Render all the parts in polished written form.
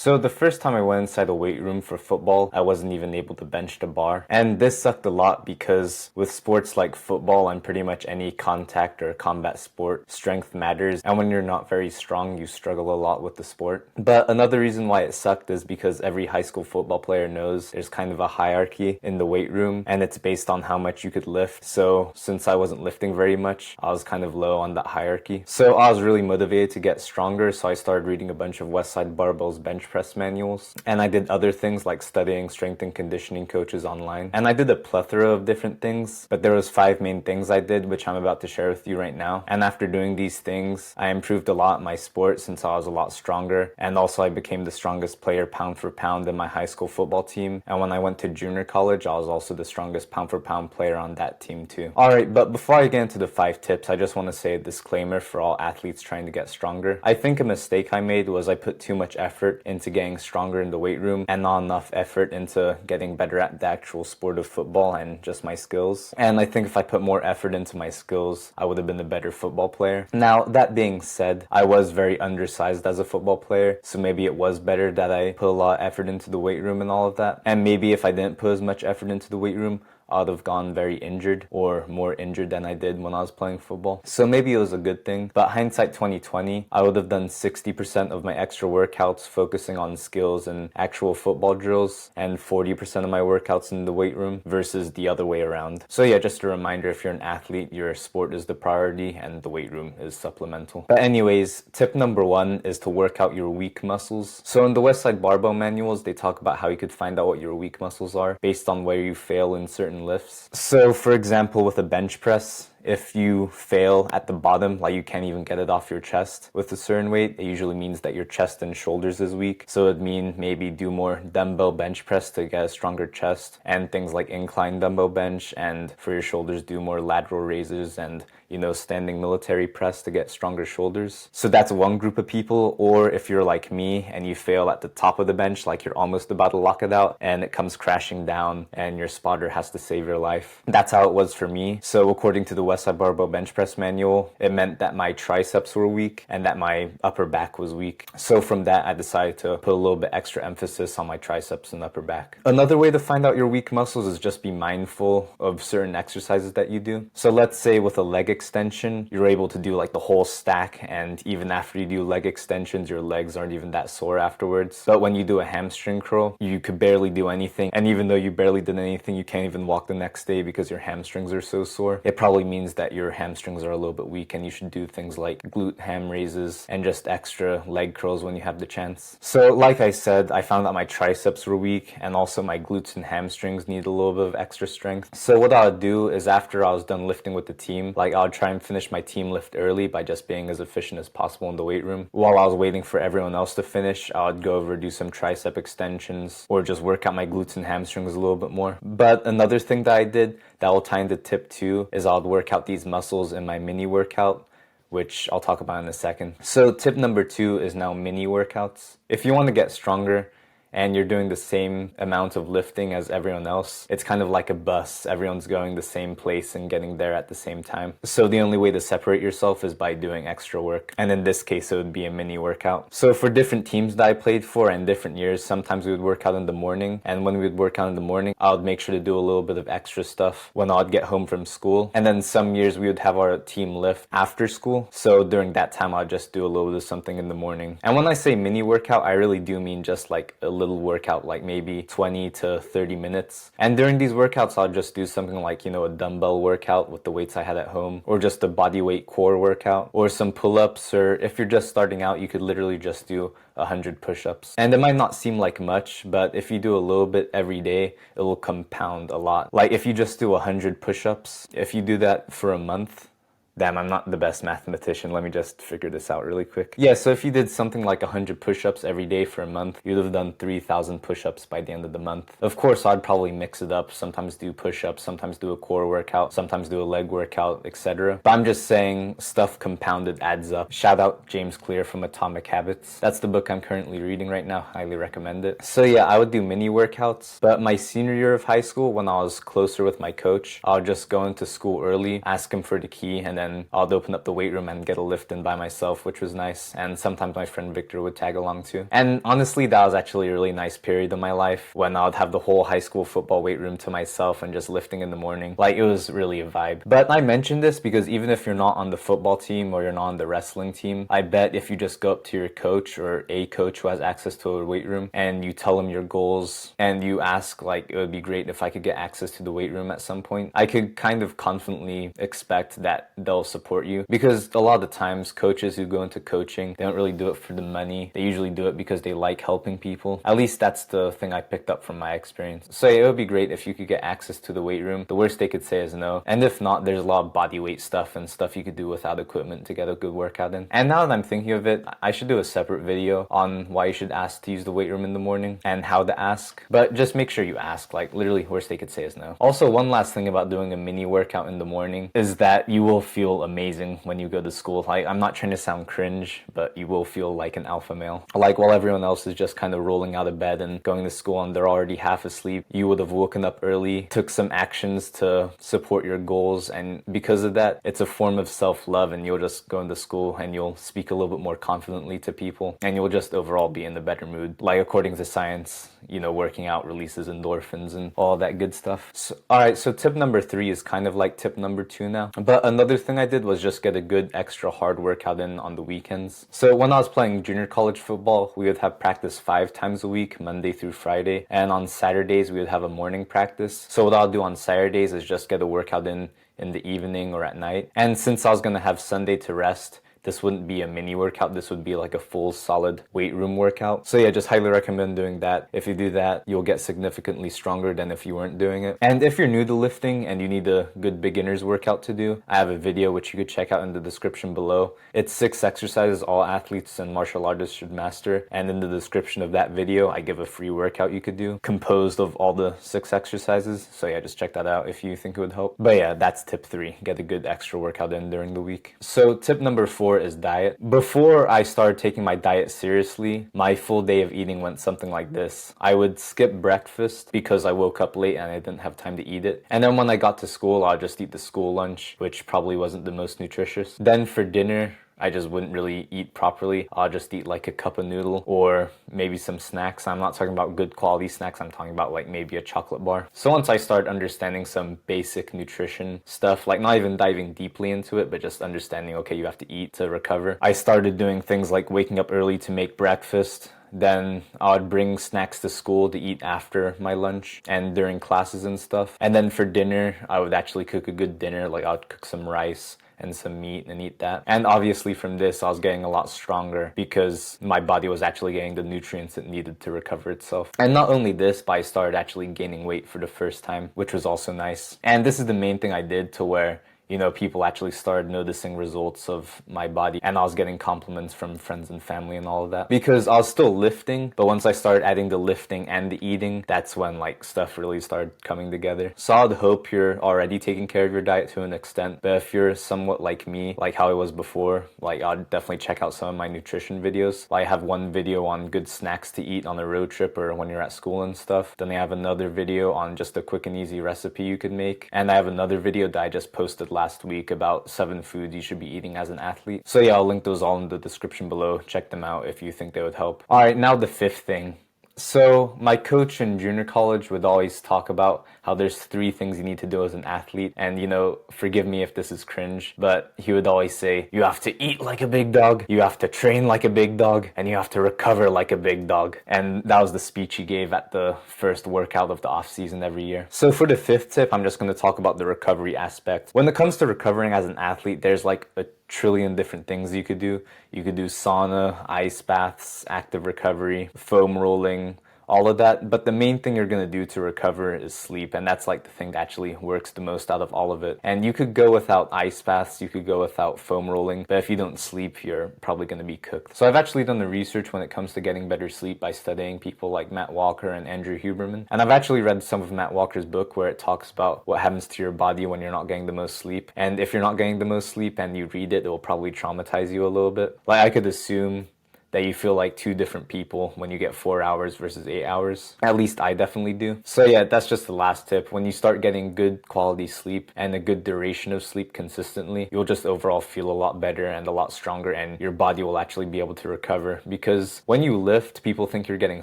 So the first time I went inside a weight room for football, I wasn't even able to bench the bar. And this sucked a lot because with sports like football and pretty much any contact or combat sport, strength matters. And when you're not very strong, you struggle a lot with the sport. But another reason why it sucked is because every high school football player knows there's kind of a hierarchy in the weight room and it's based on how much you could lift. So since I wasn't lifting very much, I was kind of low on that hierarchy. So I was really motivated to get stronger. So I started reading a bunch of Westside Barbell's bench press manuals. And I did other things like studying strength and conditioning coaches online. And I did a plethora of different things, but there was 5 main things I did, which I'm about to share with you right now. And after doing these things, I improved a lot in my sport since I was a lot stronger. And also I became the strongest player pound for pound in my high school football team. And when I went to junior college, I was also the strongest pound for pound player on that team too. Alright, but before I get into the 5 tips, I just want to say a disclaimer for all athletes trying to get stronger. I think a mistake I made was I put too much effort into getting stronger in the weight room and not enough effort into getting better at the actual sport of football and just my skills. And I think if I put more effort into my skills, I would have been a better football player. Now, that being said, I was very undersized as a football player, so maybe it was better that I put a lot of effort into the weight room and all of that. And maybe if I didn't put as much effort into the weight room, I'd have gone very injured or more injured than I did when I was playing football. So maybe it was a good thing, but hindsight 2020, I would have done 60% of my extra workouts focusing on skills and actual football drills and 40% of my workouts in the weight room versus the other way around. So yeah, just a reminder, if you're an athlete, your sport is the priority and the weight room is supplemental. But anyways, tip number 1 is to work out your weak muscles. So in the Westside Barbell manuals, they talk about how you could find out what your weak muscles are based on where you fail in certain lifts. So for example, with a bench press, if you fail at the bottom, like you can't even get it off your chest with a certain weight, it usually means that your chest and shoulders is weak. So it'd mean maybe do more dumbbell bench press to get a stronger chest and things like incline dumbbell bench, and for your shoulders do more lateral raises and standing military press to get stronger shoulders. So that's one group of people. Or if you're like me and you fail at the top of the bench, like you're almost about to lock it out and it comes crashing down and your spotter has to save your life. That's how it was for me. So according to the Westside Barbell bench press manual, it meant that my triceps were weak and that my upper back was weak. So from that, I decided to put a little bit extra emphasis on my triceps and upper back. Another way to find out your weak muscles is just be mindful of certain exercises that you do. So let's say with a leg extension, you're able to do like the whole stack, and even after you do leg extensions, your legs aren't even that sore afterwards. But when you do a hamstring curl, you could barely do anything. And even though you barely did anything, you can't even walk the next day because your hamstrings are so sore. It probably means that your hamstrings are a little bit weak and you should do things like glute ham raises and just extra leg curls when you have the chance. So like I said, I found that my triceps were weak and also my glutes and hamstrings need a little bit of extra strength. So what I would do is after I was done lifting with the team, like I would try and finish my team lift early by just being as efficient as possible in the weight room. While I was waiting for everyone else to finish, I would go over do some tricep extensions or just work out my glutes and hamstrings a little bit more. But another thing that I did that will tie into tip 2 is I would work out these muscles in my mini workout, which I'll talk about in a second. So tip number 2 is now mini workouts. If you want to get stronger and you're doing the same amount of lifting as everyone else, it's kind of like a bus. Everyone's going the same place and getting there at the same time. So the only way to separate yourself is by doing extra work. And in this case, it would be a mini workout. So for different teams that I played for and different years, sometimes we would work out in the morning. And when we would work out in the morning, I would make sure to do a little bit of extra stuff when I'd get home from school. And then some years we would have our team lift after school. So during that time, I'd just do a little bit of something in the morning. And when I say mini workout, I really do mean just like a little workout, like maybe 20 to 30 minutes. And during these workouts, I'll just do something like, a dumbbell workout with the weights I had at home, or just a body weight core workout, or some pull-ups, or if you're just starting out, you could literally just do 100 push-ups. And it might not seem like much, but if you do a little bit every day, it will compound a lot. Like if you just do 100 push-ups, if you do that for a month, damn, I'm not the best mathematician. Let me just figure this out really quick. Yeah, so if you did something like 100 push-ups every day for a month, you'd have done 3,000 push-ups by the end of the month. Of course, I'd probably mix it up. Sometimes do push-ups, sometimes do a core workout, sometimes do a leg workout, etc. But I'm just saying stuff compounded adds up. Shout out James Clear from Atomic Habits. That's the book I'm currently reading right now. Highly recommend it. So yeah, I would do mini workouts. But my senior year of high school, when I was closer with my coach, I would just go into school early, ask him for the key, and then then I'd open up the weight room and get a lift in by myself, which was nice. And sometimes my friend Victor would tag along too. And honestly, that was actually a really nice period of my life when I'd have the whole high school football weight room to myself and just lifting in the morning. Like, it was really a vibe. But I mentioned this because even if you're not on the football team or you're not on the wrestling team, I bet if you just go up to your coach or a coach who has access to a weight room and you tell them your goals and you ask, like, it would be great if I could get access to the weight room at some point, I could kind of confidently expect that they'll support you. Because a lot of the times coaches who go into coaching, they don't really do it for the money. They usually do it because they like helping people. At least that's the thing I picked up from my experience. So yeah, it would be great if you could get access to the weight room. The worst they could say is no. And if not, there's a lot of body weight stuff and stuff you could do without equipment to get a good workout in. And now that I'm thinking of it, I should do a separate video on why you should ask to use the weight room in the morning and how to ask. But just make sure you ask. Like, literally, worst they could say is no. Also, one last thing about doing a mini workout in the morning is that you will feel amazing when you go to school. Like, I'm not trying to sound cringe, but you will feel like an alpha male. Like, while everyone else is just kind of rolling out of bed and going to school and they're already half asleep, you would have woken up early, took some actions to support your goals, and because of that, it's a form of self-love, and you'll just go into school and you'll speak a little bit more confidently to people, and you'll just overall be in a better mood. Like, according to science, you know, working out releases endorphins and all that good stuff. So, alright, so tip number 3 is kind of like tip number 2 now. But another thing I did was just get a good extra hard workout in on the weekends. So when I was playing junior college football, we would have practice 5 times a week, Monday through Friday. And on Saturdays, we would have a morning practice. So what I'll do on Saturdays is just get a workout in the evening or at night. And since I was going to have Sunday to rest, this wouldn't be a mini workout. This would be like a full solid weight room workout. So yeah, just highly recommend doing that. If you do that, you'll get significantly stronger than if you weren't doing it. And if you're new to lifting and you need a good beginner's workout to do, I have a video which you could check out in the description below. It's 6 exercises all athletes and martial artists should master. And in the description of that video, I give a free workout you could do composed of all the 6 exercises. So yeah, just check that out if you think it would help. But yeah, that's tip 3. Get a good extra workout in during the week. So tip number 4 is diet. Before I started taking my diet seriously, my full day of eating went something like this. I would skip breakfast because I woke up late and I didn't have time to eat it. And then when I got to school, I'll just eat the school lunch, which probably wasn't the most nutritious. Then for dinner, I just wouldn't really eat properly. I'll just eat like a cup of noodle or maybe some snacks. I'm not talking about good quality snacks. I'm talking about like maybe a chocolate bar. So once I started understanding some basic nutrition stuff, like not even diving deeply into it, but just understanding, okay, you have to eat to recover, I started doing things like waking up early to make breakfast. Then I would bring snacks to school to eat after my lunch and during classes and stuff. And then for dinner, I would actually cook a good dinner. Like, I would cook some rice and some meat and eat that. And obviously from this, I was getting a lot stronger because my body was actually getting the nutrients it needed to recover itself. And not only this, but I started actually gaining weight for the first time, which was also nice. And this is the main thing I did to where, you know, people actually started noticing results of my body, and I was getting compliments from friends and family and all of that, because I was still lifting, but once I started adding the lifting and the eating, that's when like stuff really started coming together. So I'd hope you're already taking care of your diet to an extent, but if you're somewhat like me, like how I was before, like I'd definitely check out some of my nutrition videos. Like, I have one video on good snacks to eat on a road trip or when you're at school and stuff. Then I have another video on just a quick and easy recipe you could make, and I have another video that I just posted last week about 7 foods you should be eating as an athlete. So yeah, I'll link those all in the description below. Check them out if you think they would help. Alright, now the 5th thing. So my coach in junior college would always talk about how there's 3 things you need to do as an athlete. And, you know, forgive me if this is cringe, but he would always say, you have to eat like a big dog, you have to train like a big dog, and you have to recover like a big dog. And that was the speech he gave at the first workout of the off season every year. So for the 5th tip, I'm just going to talk about the recovery aspect. When it comes to recovering as an athlete, there's like a trillion different things you could do. You could do sauna, ice baths, active recovery, foam rolling, all of that. But the main thing you're going to do to recover is sleep, and that's like the thing that actually works the most out of all of it. And you could go without ice baths, you could go without foam rolling, but if you don't sleep, you're probably going to be cooked. So I've actually done the research when it comes to getting better sleep by studying people like Matt Walker and Andrew Huberman. And I've actually read some of Matt Walker's book where it talks about what happens to your body when you're not getting the most sleep. And if you're not getting the most sleep and you read it, it will probably traumatize you a little bit. Like, I could assume that you feel like two different people when you get 4 hours versus 8 hours. At least I definitely do. So yeah, that's just the last tip. When you start getting good quality sleep and a good duration of sleep consistently, you'll just overall feel a lot better and a lot stronger, and your body will actually be able to recover. Because when you lift, people think you're getting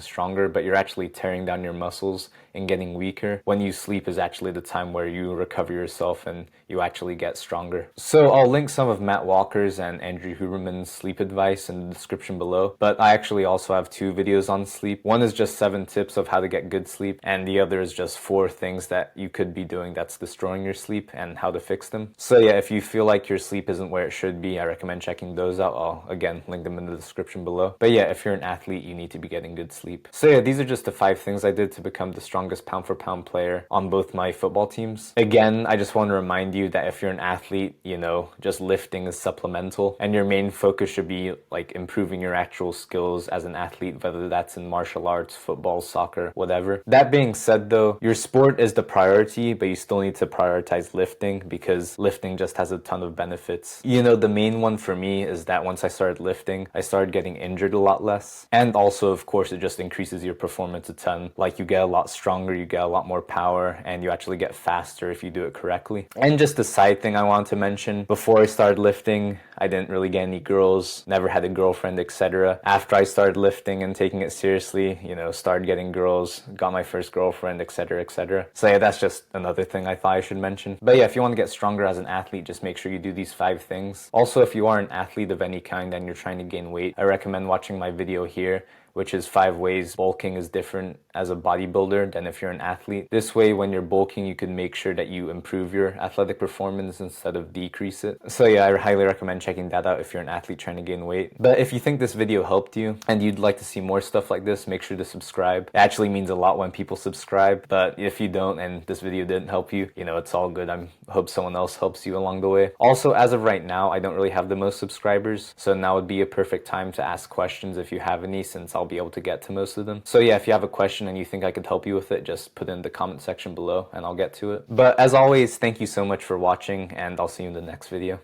stronger, but you're actually tearing down your muscles and getting weaker. When you sleep is actually the time where you recover yourself and you actually get stronger. So I'll link some of Matt Walker's and Andrew Huberman's sleep advice in the description below, but I actually also have 2 videos on sleep. One is just 7 tips of how to get good sleep, and the other is just 4 things that you could be doing that's destroying your sleep and how to fix them. So yeah, if you feel like your sleep isn't where it should be, I recommend checking those out. I'll again link them in the description below. But yeah, if you're an athlete, you need to be getting good sleep. So yeah, these are just the 5 things I did to become the strongest pound for pound player on both my football teams. Again, I just want to remind you that if you're an athlete, you know, just lifting is supplemental, and your main focus should be like improving your actual skills as an athlete, whether that's in martial arts, football, soccer, whatever. That being said though, your sport is the priority, but you still need to prioritize lifting because lifting just has a ton of benefits. You know, the main one for me is that once I started lifting, I started getting injured a lot less. And also, of course, it just increases your performance a ton. Like, you get a lot stronger, you get a lot more power, and you actually get faster if you do it correctly. And just a side thing I want to mention, before I started lifting, I didn't really get any girls, never had a girlfriend, etc. After I started lifting and taking it seriously, you know, started getting girls, got my first girlfriend, etc., etc. So yeah, that's just another thing I thought I should mention. But yeah, if you want to get stronger as an athlete, just make sure you do these 5 things. Also, if you are an athlete of any kind and you're trying to gain weight, I recommend watching my video here, which is 5 ways bulking is different as a bodybuilder than if you're an athlete. This way, when you're bulking, you can make sure that you improve your athletic performance instead of decrease it. So yeah, I highly recommend checking that out if you're an athlete trying to gain weight. But if you think this video helped you and you'd like to see more stuff like this, make sure to subscribe. It actually means a lot when people subscribe, but if you don't and this video didn't help you, you know, it's all good. I hope someone else helps you along the way. Also, as of right now, I don't really have the most subscribers, so now would be a perfect time to ask questions if you have any, since I'll be able to get to most of them. So yeah, if you have a question and you think I could help you with it, just put it in the comment section below and I'll get to it. But as always, thank you so much for watching, and I'll see you in the next video.